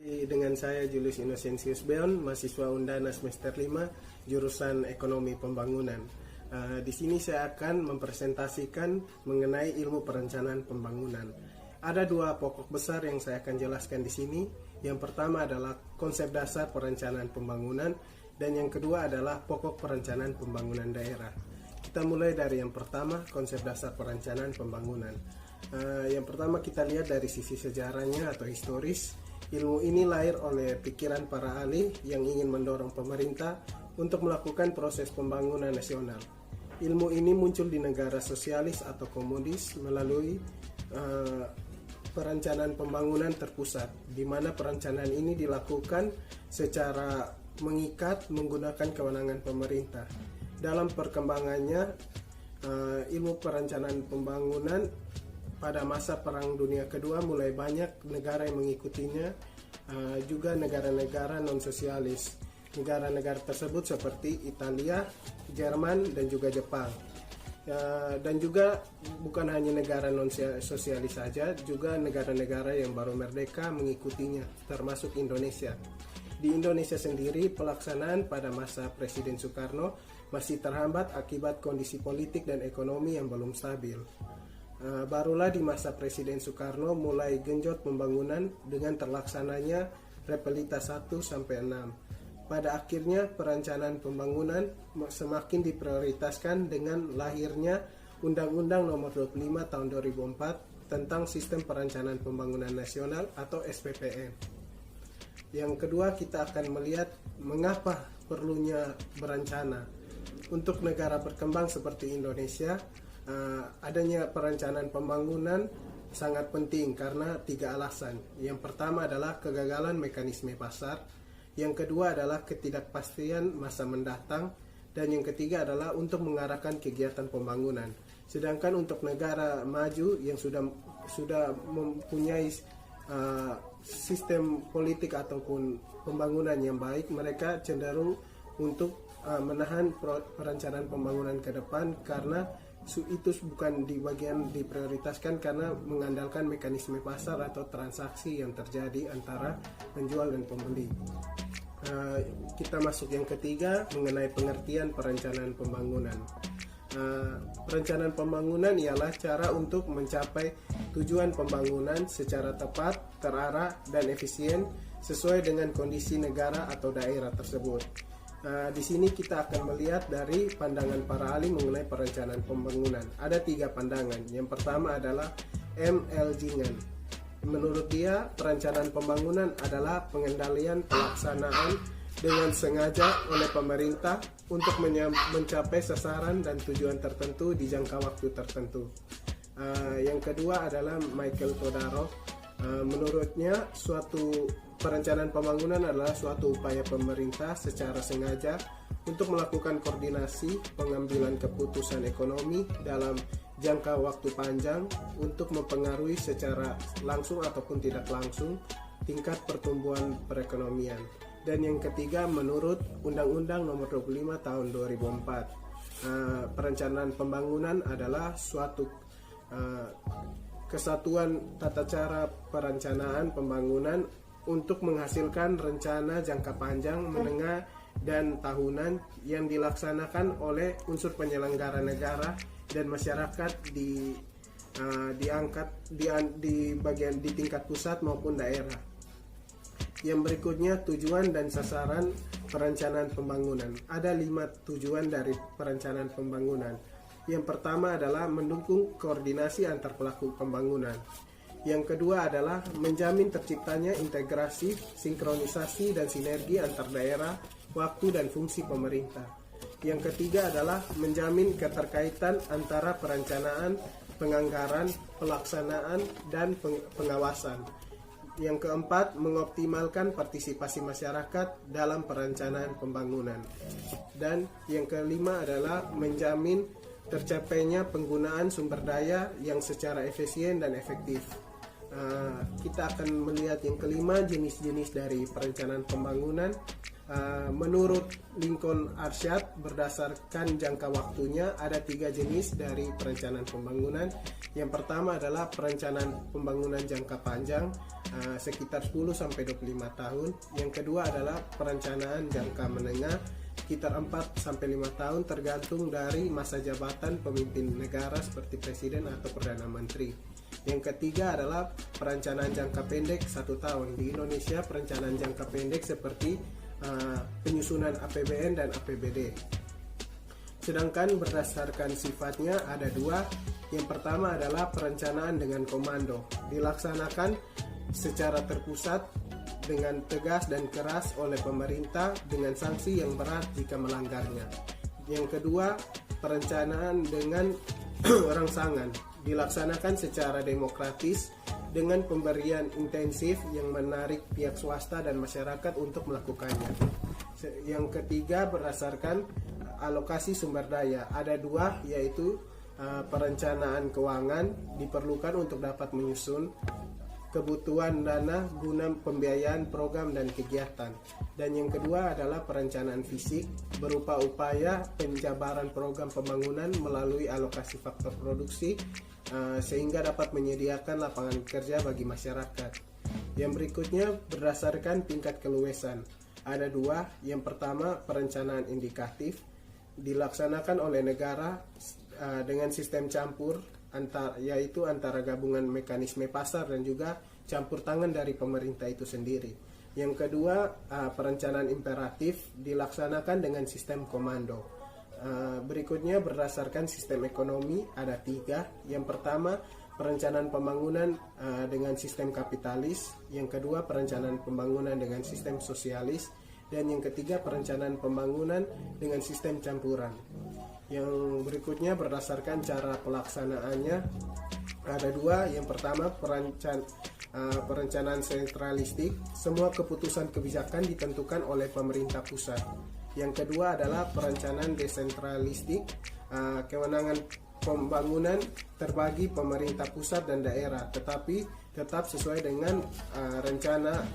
Dengan saya Julius Innocentius Beon, mahasiswa Undana semester 5, jurusan Ekonomi Pembangunan. Di sini saya akan mempresentasikan mengenai ilmu perencanaan pembangunan. Ada dua pokok besar yang saya akan jelaskan di sini. Yang pertama adalah konsep dasar perencanaan pembangunan, dan yang kedua adalah pokok perencanaan pembangunan daerah. Kita mulai dari yang pertama, konsep dasar perencanaan pembangunan. Yang pertama kita lihat dari sisi sejarahnya atau historis. Ilmu ini lahir oleh pikiran para ahli yang ingin mendorong pemerintah untuk melakukan proses pembangunan nasional. Ilmu ini muncul di negara sosialis atau komunis melalui perencanaan pembangunan terpusat, di mana perencanaan ini dilakukan secara mengikat menggunakan kewenangan pemerintah. Dalam perkembangannya, ilmu perencanaan pembangunan pada masa Perang Dunia Kedua mulai banyak negara yang mengikutinya, juga negara-negara non-sosialis. Negara-negara tersebut seperti Italia, Jerman, dan juga Jepang. Dan juga bukan hanya negara non-sosialis saja, juga negara-negara yang baru merdeka mengikutinya, termasuk Indonesia. Di Indonesia sendiri, pelaksanaan pada masa Presiden Soekarno masih terhambat akibat kondisi politik dan ekonomi yang belum stabil. Barulah di masa Presiden Soekarno mulai genjot pembangunan dengan terlaksananya Repelita 1-6. Pada akhirnya perencanaan pembangunan semakin diprioritaskan dengan lahirnya Undang-Undang Nomor 25 Tahun 2004 tentang Sistem Perencanaan Pembangunan Nasional atau SPPN. Yang kedua, kita akan melihat mengapa perlunya berencana. Untuk negara berkembang seperti Indonesia, adanya perencanaan pembangunan sangat penting karena tiga alasan. Yang pertama adalah kegagalan mekanisme pasar, yang kedua adalah ketidakpastian masa mendatang, dan yang ketiga adalah untuk mengarahkan kegiatan pembangunan. Sedangkan untuk negara maju yang sudah mempunyai sistem politik ataupun pembangunan yang baik, mereka cenderung untuk menahan perencanaan pembangunan ke depan karena itu bukan di bagian diprioritaskan karena mengandalkan mekanisme pasar atau transaksi yang terjadi antara penjual dan pembeli. Kita masuk yang ketiga mengenai pengertian perencanaan pembangunan. Perencanaan pembangunan ialah cara untuk mencapai tujuan pembangunan secara tepat, terarah, dan efisien sesuai dengan kondisi negara atau daerah tersebut. Di sini kita akan melihat dari pandangan para ahli mengenai perencanaan pembangunan. Ada tiga pandangan. Yang pertama adalah M.L. Jingan. Menurut dia, perencanaan pembangunan adalah pengendalian pelaksanaan dengan sengaja oleh pemerintah untuk mencapai sasaran dan tujuan tertentu di jangka waktu tertentu. Yang kedua adalah Michael Todorov. Menurutnya, suatu perencanaan pembangunan adalah suatu upaya pemerintah secara sengaja untuk melakukan koordinasi pengambilan keputusan ekonomi dalam jangka waktu panjang untuk mempengaruhi secara langsung ataupun tidak langsung tingkat pertumbuhan perekonomian. Dan yang ketiga, menurut Undang-Undang Nomor 25 Tahun 2004, perencanaan pembangunan adalah suatu kesatuan tata cara perencanaan pembangunan untuk menghasilkan rencana jangka panjang, menengah, dan tahunan yang dilaksanakan oleh unsur penyelenggara negara dan masyarakat di tingkat pusat maupun daerah. Yang berikutnya, tujuan dan sasaran perencanaan pembangunan. Ada 5 tujuan dari perencanaan pembangunan. Yang pertama adalah mendukung koordinasi antar pelaku pembangunan. Yang kedua adalah menjamin terciptanya integrasi, sinkronisasi, dan sinergi antar daerah, waktu, dan fungsi pemerintah. Yang ketiga adalah menjamin keterkaitan antara perencanaan, penganggaran, pelaksanaan, dan pengawasan. Yang keempat, mengoptimalkan partisipasi masyarakat dalam perencanaan pembangunan. Dan yang kelima adalah menjamin tercapainya penggunaan sumber daya yang secara efisien dan efektif. Kita akan melihat yang kelima, jenis-jenis dari perencanaan pembangunan. Menurut Lincoln Arshad, berdasarkan jangka waktunya ada 3 jenis dari perencanaan pembangunan. Yang pertama adalah perencanaan pembangunan jangka panjang sekitar 10-25 tahun. Yang kedua adalah perencanaan jangka menengah sekitar 4-5 tahun tergantung dari masa jabatan pemimpin negara seperti presiden atau perdana menteri. Yang ketiga adalah perencanaan jangka pendek 1 tahun. Di Indonesia perencanaan jangka pendek seperti penyusunan APBN dan APBD. Sedangkan berdasarkan sifatnya ada 2. Yang pertama adalah perencanaan dengan komando, dilaksanakan secara terpusat dengan tegas dan keras oleh pemerintah dengan sanksi yang berat jika melanggarnya. Yang kedua, perencanaan dengan rangsangan, dilaksanakan secara demokratis dengan pemberian intensif yang menarik pihak swasta dan masyarakat untuk melakukannya. Yang ketiga, berdasarkan alokasi sumber daya. Ada 2, yaitu perencanaan keuangan diperlukan untuk dapat menyusun kebutuhan dana guna pembiayaan program dan kegiatan. Dan yang kedua adalah perencanaan fisik berupa upaya penjabaran program pembangunan melalui alokasi faktor produksi sehingga dapat menyediakan lapangan kerja bagi masyarakat. Yang berikutnya berdasarkan tingkat keluasan. Ada 2. Yang pertama, perencanaan indikatif dilaksanakan oleh negara dengan sistem campur yaitu antara gabungan mekanisme pasar dan juga campur tangan dari pemerintah itu sendiri. Yang kedua, perencanaan imperatif dilaksanakan dengan sistem komando. Berikutnya berdasarkan sistem ekonomi ada 3. Yang pertama, perencanaan pembangunan dengan sistem kapitalis. Yang kedua, perencanaan pembangunan dengan sistem sosialis. Dan yang ketiga, perencanaan pembangunan dengan sistem campuran. Yang berikutnya berdasarkan cara pelaksanaannya ada 2. Yang pertama, perencanaan sentralistik. Semua keputusan kebijakan ditentukan oleh pemerintah pusat. Yang kedua adalah perencanaan desentralistik. Kewenangan pembangunan terbagi pemerintah pusat dan daerah, tetapi tetap sesuai dengan rencana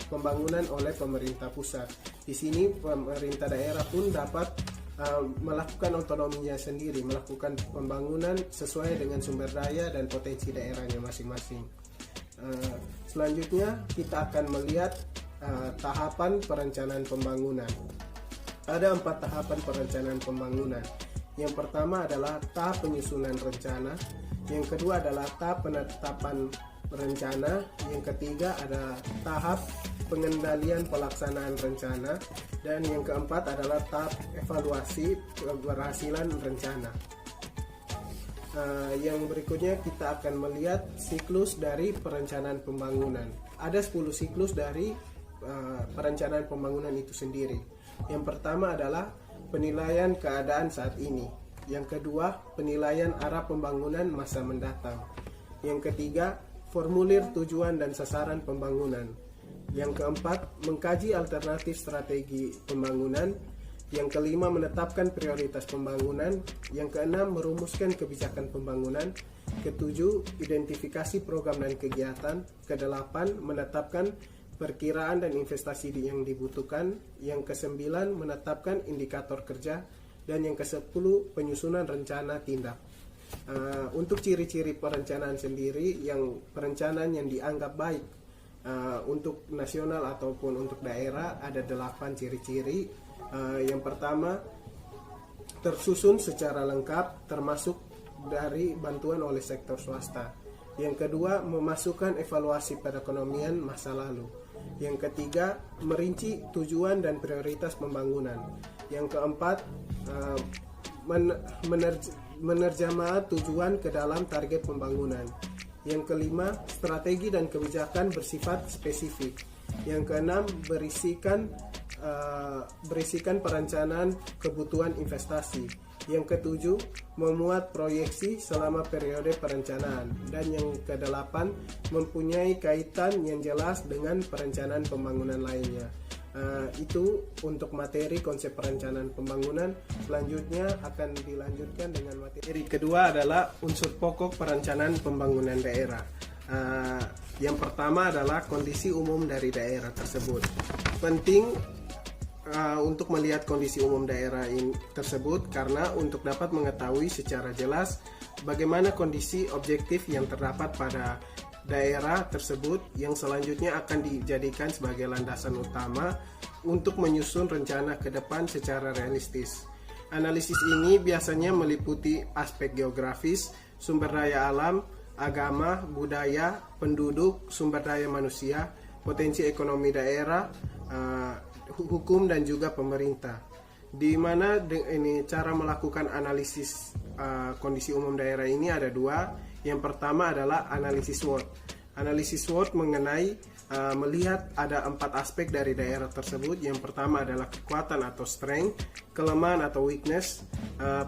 pembangunan oleh pemerintah pusat. Di sini pemerintah daerah pun dapat melakukan otonominya sendiri, melakukan pembangunan sesuai dengan sumber daya dan potensi daerahnya masing-masing. Selanjutnya kita akan melihat tahapan perencanaan pembangunan. Ada 4 tahapan perencanaan pembangunan. Yang pertama adalah tahap penyusunan rencana. Yang kedua adalah tahap penetapan rencana. Yang ketiga ada tahap pengendalian pelaksanaan rencana. Dan yang keempat adalah tahap evaluasi keberhasilan rencana. Yang berikutnya kita akan melihat siklus dari perencanaan pembangunan. Ada 10 siklus dari perencanaan pembangunan itu sendiri. Yang pertama adalah penilaian keadaan saat ini. Yang kedua, penilaian arah pembangunan masa mendatang. Yang ketiga, formulir tujuan dan sasaran pembangunan. Yang keempat, mengkaji alternatif strategi pembangunan. Yang kelima, menetapkan prioritas pembangunan. Yang keenam, merumuskan kebijakan pembangunan. Ketujuh, identifikasi program dan kegiatan. Kedelapan, menetapkan perkiraan dan investasi yang dibutuhkan. Yang kesembilan, menetapkan indikator kerja. Dan yang ke-10, penyusunan rencana tindak. Untuk ciri-ciri perencanaan sendiri, perencanaan yang dianggap baik untuk nasional ataupun untuk daerah ada 8 ciri-ciri. Yang pertama, tersusun secara lengkap termasuk dari bantuan oleh sektor swasta. Yang kedua, memasukkan evaluasi perekonomian masa lalu. Yang ketiga, merinci tujuan dan prioritas pembangunan. Yang keempat, menerjemah tujuan ke dalam target pembangunan. Yang kelima, strategi dan kebijakan bersifat spesifik. Yang keenam, berisikan perencanaan kebutuhan investasi. Yang ketujuh, memuat proyeksi selama periode perencanaan. Dan yang kedelapan, mempunyai kaitan yang jelas dengan perencanaan pembangunan lainnya. Itu untuk materi konsep perencanaan pembangunan. Selanjutnya akan dilanjutkan dengan materi kedua adalah unsur pokok perencanaan pembangunan daerah. Yang pertama adalah kondisi umum dari daerah tersebut. Penting untuk melihat kondisi umum daerah tersebut karena untuk dapat mengetahui secara jelas bagaimana kondisi objektif yang terdapat pada daerah tersebut yang selanjutnya akan dijadikan sebagai landasan utama untuk menyusun rencana ke depan secara realistis. Analisis ini biasanya meliputi aspek geografis, sumber daya alam, agama, budaya, penduduk, sumber daya manusia, potensi ekonomi daerah, hukum dan juga pemerintah. Di mana ini cara melakukan analisis kondisi umum daerah ini ada dua. Yang pertama adalah analisis SWOT. Analisis SWOT mengenai melihat ada 4 aspek dari daerah tersebut. Yang pertama adalah kekuatan atau strength, kelemahan atau weakness,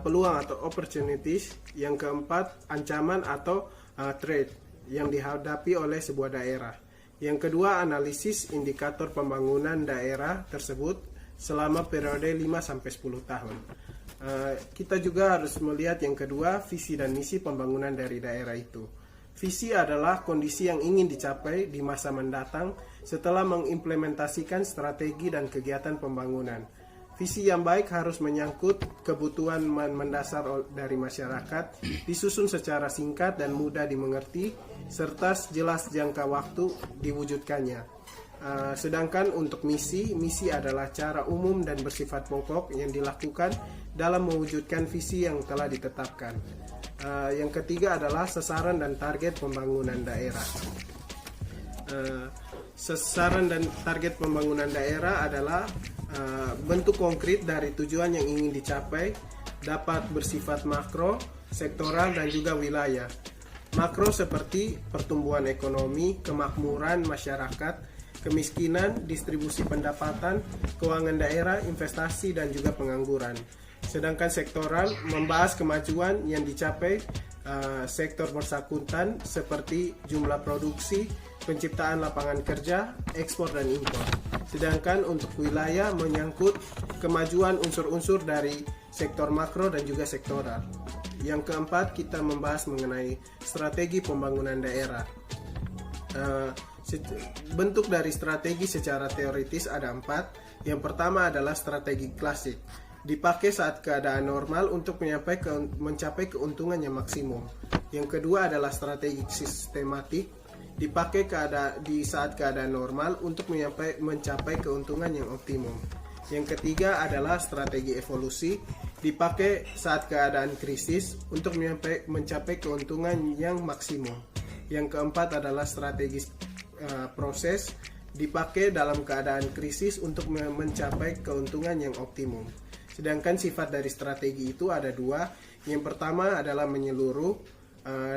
peluang atau opportunities. Yang keempat, ancaman atau threat yang dihadapi oleh sebuah daerah. Yang kedua, analisis indikator pembangunan daerah tersebut selama periode 5-10 tahun. Kita juga harus melihat yang kedua, visi dan misi pembangunan dari daerah itu. Visi adalah kondisi yang ingin dicapai di masa mendatang setelah mengimplementasikan strategi dan kegiatan pembangunan. Visi yang baik harus menyangkut kebutuhan mendasar dari masyarakat, disusun secara singkat dan mudah dimengerti, serta jelas jangka waktu diwujudkannya. Sedangkan untuk misi adalah cara umum dan bersifat pokok yang dilakukan dalam mewujudkan visi yang telah ditetapkan. Yang ketiga adalah sasaran dan target pembangunan daerah. Sasaran dan target pembangunan daerah adalah bentuk konkret dari tujuan yang ingin dicapai, dapat bersifat makro, sektoral, dan juga wilayah. Makro seperti pertumbuhan ekonomi, kemakmuran masyarakat, kemiskinan, distribusi pendapatan, keuangan daerah, investasi, dan juga pengangguran. Sedangkan sektoral membahas kemajuan yang dicapai sektor bersangkutan seperti jumlah produksi, penciptaan lapangan kerja, ekspor dan impor. Sedangkan untuk wilayah menyangkut kemajuan unsur-unsur dari sektor makro dan juga sektoral. Yang keempat, kita membahas mengenai strategi pembangunan daerah. Bentuk dari strategi secara teoritis ada 4. Yang pertama adalah strategi klasik, dipakai saat keadaan normal untuk mencapai keuntungan yang maksimum. Yang kedua adalah strategi sistematik, dipakai di saat keadaan normal untuk mencapai keuntungan yang optimum. Yang ketiga adalah strategi evolusi, dipakai saat keadaan krisis untuk mencapai keuntungan yang maksimum. Yang keempat adalah strategi proses, dipakai dalam keadaan krisis untuk mencapai keuntungan yang optimum. Sedangkan sifat dari strategi itu ada 2. Yang pertama adalah menyeluruh.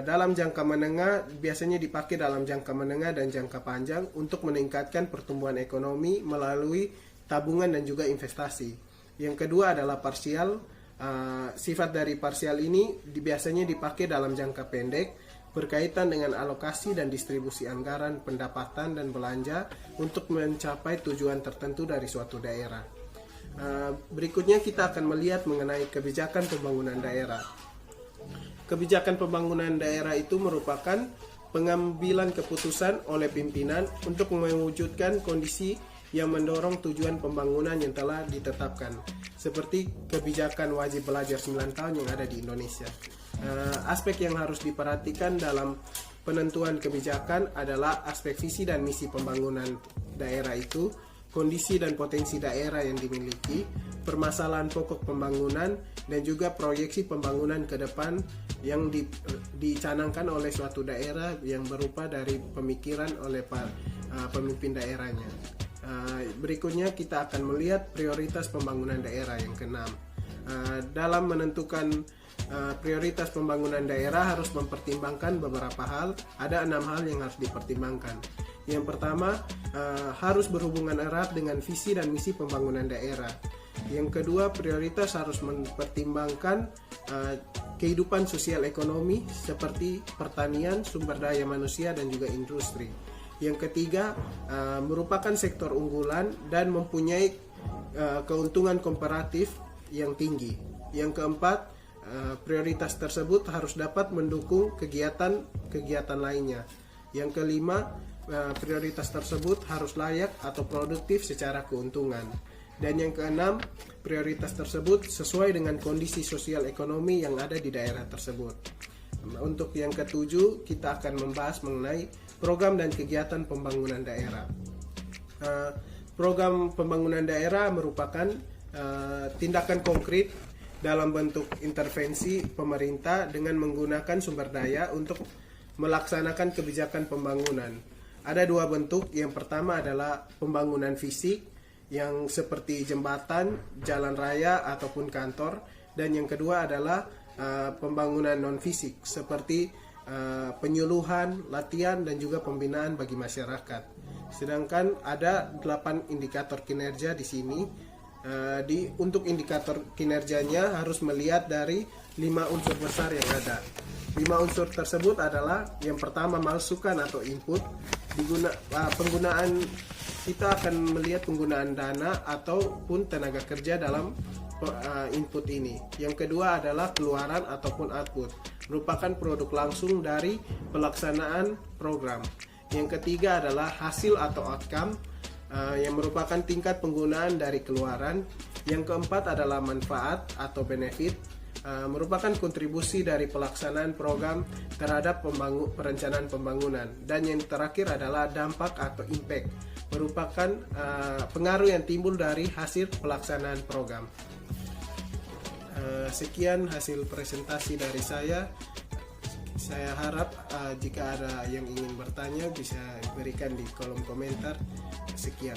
Dalam jangka menengah biasanya dipakai dalam jangka menengah dan jangka panjang untuk meningkatkan pertumbuhan ekonomi melalui tabungan dan juga investasi. Yang kedua adalah parsial. Sifat dari parsial ini biasanya dipakai dalam jangka pendek, berkaitan dengan alokasi dan distribusi anggaran, pendapatan dan belanja untuk mencapai tujuan tertentu dari suatu daerah. Berikutnya kita akan melihat mengenai kebijakan pembangunan daerah. Kebijakan pembangunan daerah itu merupakan pengambilan keputusan oleh pimpinan untuk mewujudkan kondisi yang mendorong tujuan pembangunan yang telah ditetapkan, seperti kebijakan wajib belajar 9 tahun yang ada di Indonesia. Aspek yang harus diperhatikan dalam penentuan kebijakan adalah aspek visi dan misi pembangunan daerah itu, kondisi dan potensi daerah yang dimiliki, permasalahan pokok pembangunan, dan juga proyeksi pembangunan ke depan yang dicanangkan oleh suatu daerah yang berupa dari pemikiran oleh pemimpin daerahnya. Berikutnya kita akan melihat prioritas pembangunan daerah yang keenam. Dalam menentukan prioritas pembangunan daerah harus mempertimbangkan beberapa hal. Ada 6 hal yang harus dipertimbangkan. Yang pertama, harus berhubungan erat dengan visi dan misi pembangunan daerah. Yang kedua, prioritas harus mempertimbangkan kehidupan sosial ekonomi seperti pertanian, sumber daya manusia, dan juga industri. Yang ketiga, merupakan sektor unggulan dan mempunyai keuntungan komparatif yang tinggi. Yang keempat, prioritas tersebut harus dapat mendukung kegiatan lainnya. Yang kelima, prioritas tersebut harus layak atau produktif secara keuntungan. Dan yang keenam, prioritas tersebut sesuai dengan kondisi sosial ekonomi yang ada di daerah tersebut. Untuk yang ketujuh, kita akan membahas mengenai program dan kegiatan pembangunan daerah. Program pembangunan daerah merupakan tindakan konkret dalam bentuk intervensi pemerintah dengan menggunakan sumber daya untuk melaksanakan kebijakan pembangunan. Ada dua bentuk. Yang pertama adalah pembangunan fisik yang seperti jembatan, jalan raya ataupun kantor, dan yang kedua adalah pembangunan non fisik seperti penyuluhan, latihan dan juga pembinaan bagi masyarakat. Sedangkan ada 8 indikator kinerja di sini. Untuk indikator kinerjanya harus melihat dari 5 unsur besar yang ada. 5 unsur tersebut adalah yang pertama masukan atau input. Penggunaan kita akan melihat penggunaan dana ataupun tenaga kerja dalam input ini. Yang kedua adalah keluaran ataupun output, merupakan produk langsung dari pelaksanaan program. Yang ketiga adalah hasil atau outcome, yang merupakan tingkat penggunaan dari keluaran. Yang keempat adalah manfaat atau benefit, merupakan kontribusi dari pelaksanaan program terhadap perencanaan pembangunan. Dan yang terakhir adalah dampak atau impact, merupakan pengaruh yang timbul dari hasil pelaksanaan program. Sekian hasil presentasi dari saya. Saya harap jika ada yang ingin bertanya bisa berikan di kolom komentar. Sekian.